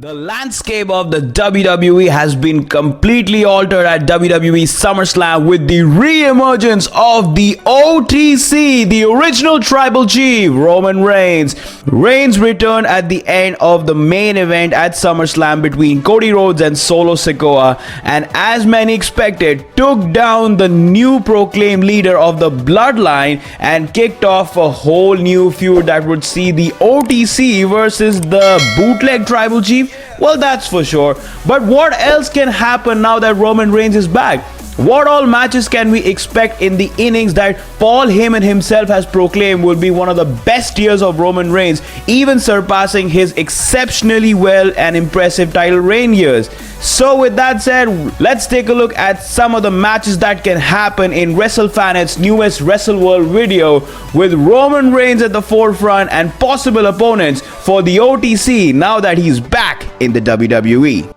The landscape of the WWE has been completely altered at WWE SummerSlam with the re-emergence of the OTC, the original Tribal Chief, Roman Reigns. Reigns returned at the end of the main event at SummerSlam between Cody Rhodes and Solo Sikoa, and as many expected, took down the new proclaimed leader of the Bloodline and kicked off a whole new feud that would see the OTC versus the bootleg Tribal Chief. Well, that's for sure. But what else can happen now that Roman Reigns is back? What all matches can we expect in the innings that Paul Heyman himself has proclaimed will be one of the best years of Roman Reigns, even surpassing his exceptionally well and impressive title reign years? So with that said, let's take a look at some of the matches that can happen in Wrestlefanet's newest WrestleWorld video, with Roman Reigns at the forefront and possible opponents for the OTC now that he's back in the WWE.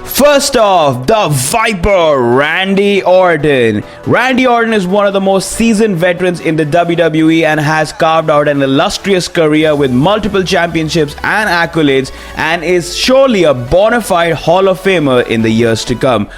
First off, the Viper, Randy Orton. Randy Orton is one of the most seasoned veterans in the WWE and has carved out an illustrious career with multiple championships and accolades, and is surely a bona fide Hall of Famer in the years to come.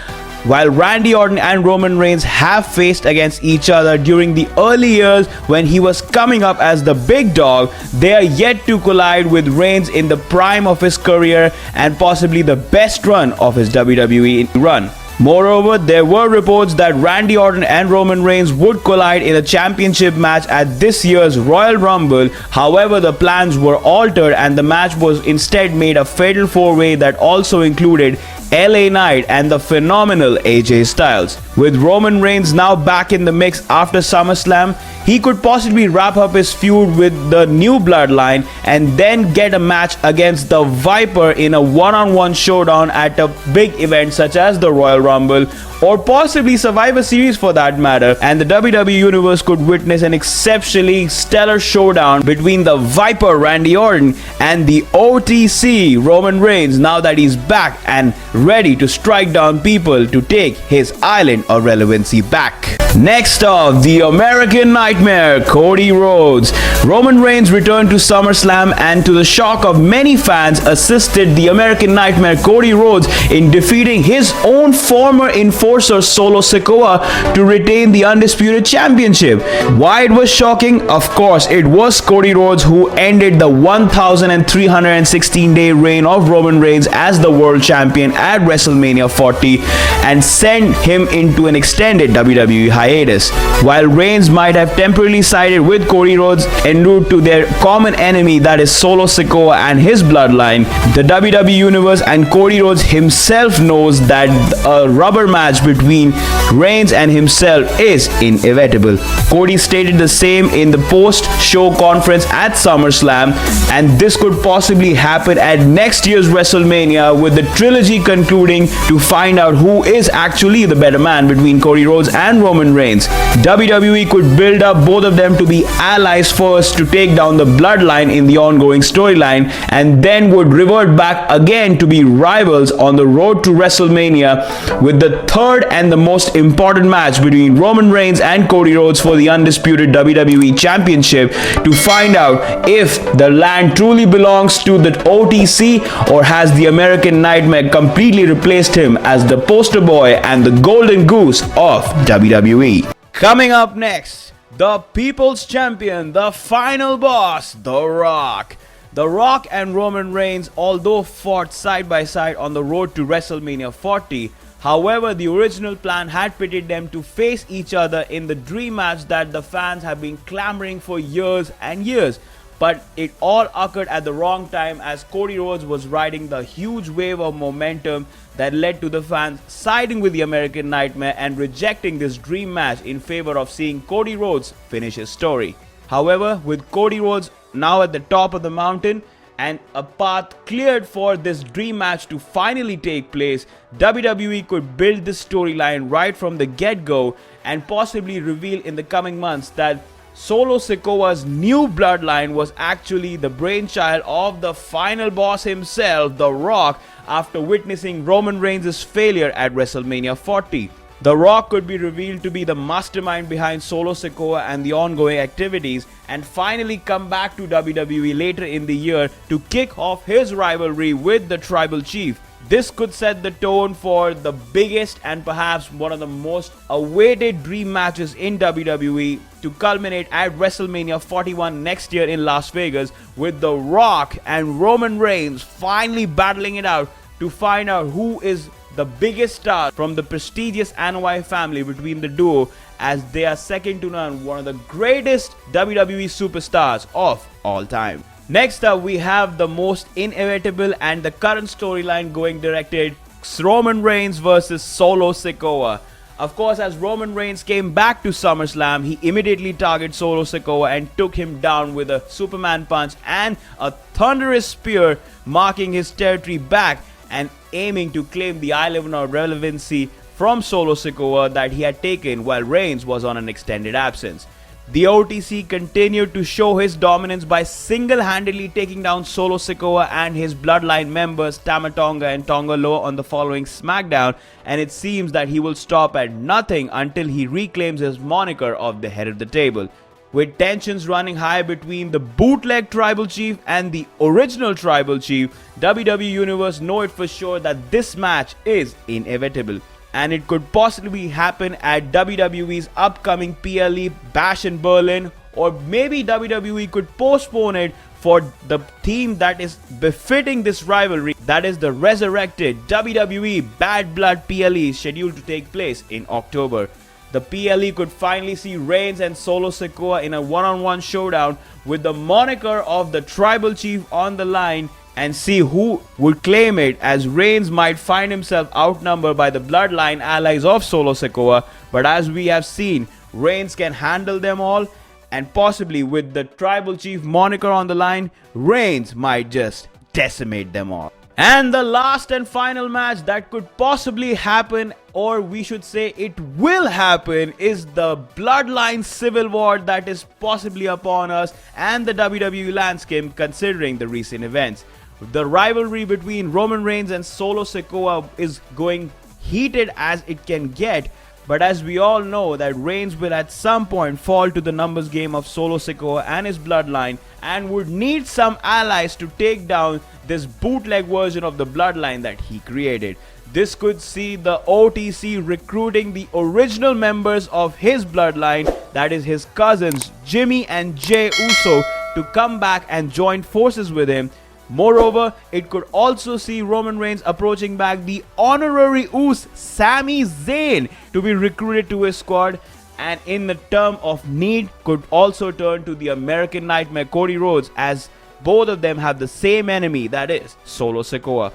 While Randy Orton and Roman Reigns have faced against each other during the early years when he was coming up as the big dog, they are yet to collide, with Reigns in the prime of his career and possibly the best run of his WWE run. Moreover, there were reports that Randy Orton and Roman Reigns would collide in a championship match at this year's Royal Rumble. However, the plans were altered and the match was instead made a fatal four-way that also included LA Knight and the phenomenal AJ Styles. With Roman Reigns now back in the mix after SummerSlam, he could possibly wrap up his feud with the new Bloodline and then get a match against the Viper in a one-on-one showdown at a big event such as the Royal Rumble, or possibly Survivor Series for that matter, and the WWE Universe could witness an exceptionally stellar showdown between the Viper Randy Orton and the OTC Roman Reigns now that he's back and ready to strike down people to take his island of relevancy back. Next off, the American Nightmare, Cody Rhodes. Roman Reigns returned to SummerSlam and, to the shock of many fans, assisted the American Nightmare Cody Rhodes in defeating his own former enforcer Solo Sikoa to retain the Undisputed Championship. Why it was shocking? Of course, it was Cody Rhodes who ended the 1,316-day reign of Roman Reigns as the World Champion at WrestleMania 40 and sent him into an extended WWE hiatus. While Reigns might have temporarily sided with Cody Rhodes en route to their common enemy, that is Solo Sikoa and his bloodline, the WWE Universe and Cody Rhodes himself knows that a rubber match between Reigns and himself is inevitable. Cody stated the same in the post-show conference at SummerSlam, and this could possibly happen at next year's WrestleMania, with the trilogy concluding to find out who is actually the better man between Cody Rhodes and Roman Reigns. WWE could build up both of them to be allies first to take down the Bloodline in the ongoing storyline, and then would revert back again to be rivals on the road to WrestleMania, with the third and the most important match between Roman Reigns and Cody Rhodes for the undisputed WWE Championship, to find out if the land truly belongs to the OTC, or has the American Nightmare completely replaced him as the poster boy and the golden goose of WWE. Coming up next, the People's Champion, the final boss, The Rock. The Rock and Roman Reigns, although fought side by side on the road to WrestleMania 40, however, the original plan had pitted them to face each other in the dream match that the fans have been clamoring for years and years. But it all occurred at the wrong time, as Cody Rhodes was riding the huge wave of momentum that led to the fans siding with the American Nightmare and rejecting this dream match in favor of seeing Cody Rhodes finish his story. However, with Cody Rhodes now at the top of the mountain and a path cleared for this dream match to finally take place, WWE could build this storyline right from the get-go and possibly reveal in the coming months that Solo Sikoa's new bloodline was actually the brainchild of the final boss himself, The Rock, after witnessing Roman Reigns' failure at WrestleMania 40. The Rock could be revealed to be the mastermind behind Solo Sikoa and the ongoing activities, and finally come back to WWE later in the year to kick off his rivalry with the Tribal Chief. This could set the tone for the biggest and perhaps one of the most awaited dream matches in WWE to culminate at WrestleMania 41 next year in Las Vegas, with The Rock and Roman Reigns finally battling it out to find out who is the biggest star from the prestigious Anoa'i family between the duo, as they are second to none, one of the greatest WWE superstars of all time. Next up, we have the most inevitable and the current storyline going directed, Roman Reigns versus Solo Sikoa. Of course, as Roman Reigns came back to SummerSlam, he immediately targeted Solo Sikoa and took him down with a Superman punch and a thunderous spear, marking his territory back and aiming to claim the island of relevancy from Solo Sikoa that he had taken while Reigns was on an extended absence. The OTC continued to show his dominance by single-handedly taking down Solo Sikoa and his bloodline members Tama Tonga and Tonga Loa on the following SmackDown, and it seems that he will stop at nothing until he reclaims his moniker of the head of the table. With tensions running high between the bootleg Tribal Chief and the original Tribal Chief, WWE Universe know it for sure that this match is inevitable, and it could possibly happen at WWE's upcoming PLE Bash in Berlin, or maybe WWE could postpone it for the theme that is befitting this rivalry, that is the resurrected WWE Bad Blood PLE scheduled to take place in October. The PLE could finally see Reigns and Solo Sikoa in a one-on-one showdown with the moniker of the Tribal Chief on the line, and see who would claim it, as Reigns might find himself outnumbered by the bloodline allies of Solo Sikoa. But as we have seen, Reigns can handle them all, and possibly with the Tribal Chief moniker on the line, Reigns might just decimate them all. And the last and final match that could possibly happen, or we should say it will happen, is the Bloodline Civil War that is possibly upon us and the WWE landscape considering the recent events. The rivalry between Roman Reigns and Solo Sikoa is going heated as it can get, but as we all know that Reigns will at some point fall to the numbers game of Solo Sikoa and his bloodline, and would need some allies to take down this bootleg version of the bloodline that he created. This could see the OTC recruiting the original members of his bloodline, that is his cousins Jimmy and Jey Uso, to come back and join forces with him. Moreover, it could also see Roman Reigns approaching back the honorary Uso Sami Zayn to be recruited to his squad, and in the term of need could also turn to the American Nightmare Cody Rhodes, as both of them have the same enemy, that is Solo Sikoa.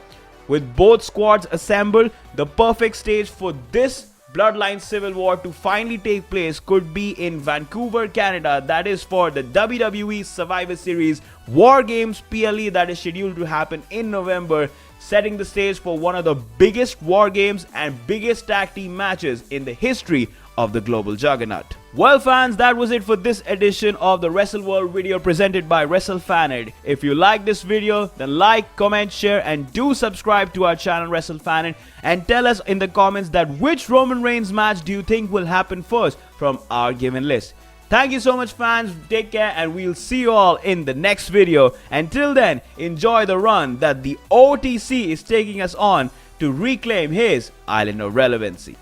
With both squads assembled, the perfect stage for this Bloodline Civil War to finally take place could be in Vancouver, Canada, that is for the WWE Survivor Series War Games PLE that is scheduled to happen in November, setting the stage for one of the biggest War Games and biggest tag team matches in the history of the global juggernaut. Well fans, that was it for this edition of the WrestleWorld video presented by Wrestlefanent. If you like this video, then like, comment, share, and do subscribe to our channel Wrestlefanent, and tell us in the comments that which Roman Reigns match do you think will happen first from our given list. Thank you so much fans, take care, and we'll see you all in the next video. Until then, enjoy the run that the OTC is taking us on to reclaim his island of relevancy.